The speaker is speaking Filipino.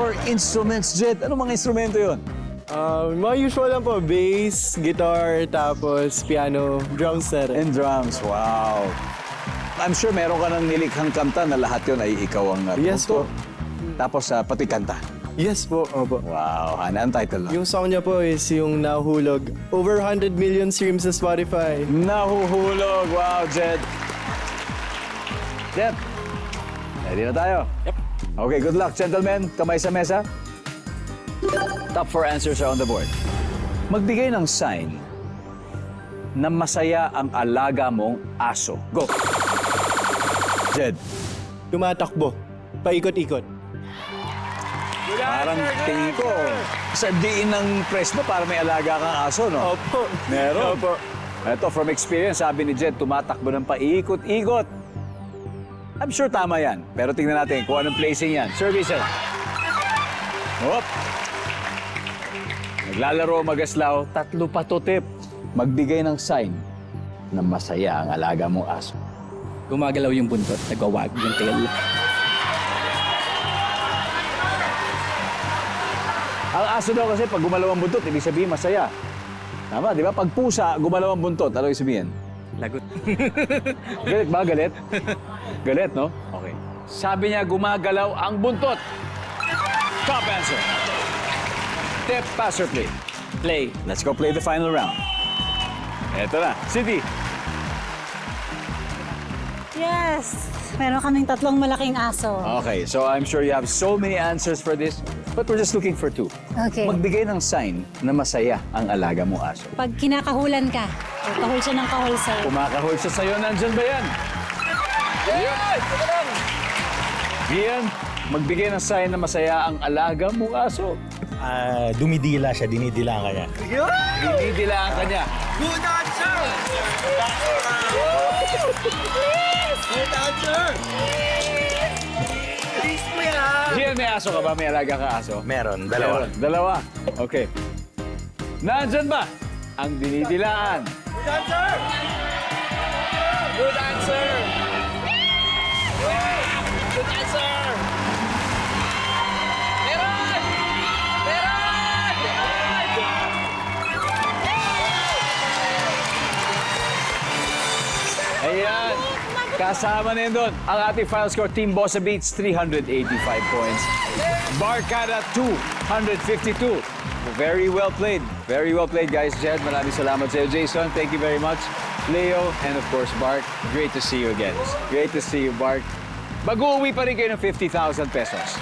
your instruments, Jed. Ano mga instrumento yun? Mga usual lang po, bass, guitar, tapos piano, drums na rin. And drums, wow. I'm sure meron ka ng nilikhang kanta na lahat yun ay ikaw ang Yes tumuto. po. Tapos pati kanta. Yes po, opo. Wow, ang title lang. Yung song niya po is yung Nahuhulog. Over 100 million streams sa Spotify. Nahuhulog. Wow, Jed. Jed, ready na tayo? Yep. Okay, good luck, gentlemen. Kamay sa mesa. Top 4 answers are on the board. Magbigay ng sign na masaya ang alaga mong aso. Go. Jed, Tumatakbo. Paikot-ikot. parang tingin ko, sa diin ng press mo, para may alaga kang aso, no? Opo. Meron. Opo. Ito, from experience, sabi ni Jed, tumatakbo ng paikot-ikot. I'm sure tama yan. Pero tingnan natin kung anong placing yan. Service. Hop. Naglalaro, magaslaw, 3 pa to tip. Magbigay ng sign na masaya ang alaga mong aso. Gumagalaw yung buntot, nagwawag yung tail. Ang aso daw kasi pag gumalaw ang buntot, ibig sabihin masaya. Tama, di ba? Pag pusa, gumalaw ang buntot, ano ibig sabihin? Lagot. Galit ba? Galit? Galit, no? Okay. Sabi niya, gumagalaw ang buntot. Top answer. Tip, pass, or play? Play. Let's go play the final round. Eto na, Cindy. Yes! Meron kaming 3 malaking aso. Okay, so I'm sure you have so many answers for this, but we're just looking for 2. Okay. Magbigay ng sign na masaya ang alaga mong aso. Pag kinakahulan ka, kahul siya ng kahul sa'yo. Kumakahol siya sa'yo, nandyan ba yan? Yes! Gian, magbigay ng sign na masaya ang alaga mong aso. Dumidila siya, dinidilaan ka niya. Dinidilaan ka niya. Good answer! Good answer! Please po yan! Gian, may aso ka ba? May alaga ka aso? Meron, dalawa. Meron. Dalawa. Okay. Nandyan ba ang dinidilaan? Good answer! Good answer! Good answer! Meron! Meron! Ayan. Kasama na yun doon. Ang ating final score, Team Bossa Beats, 385 points. Barkada, 252. Very well played. Very well played, guys. Jed, maraming salamat sa iyo. Jason, thank you very much. Leo, and of course, Bark. Great to see you again. Great to see you, Bark. Mag-uwi pa rin kayo ng 50,000 pesos.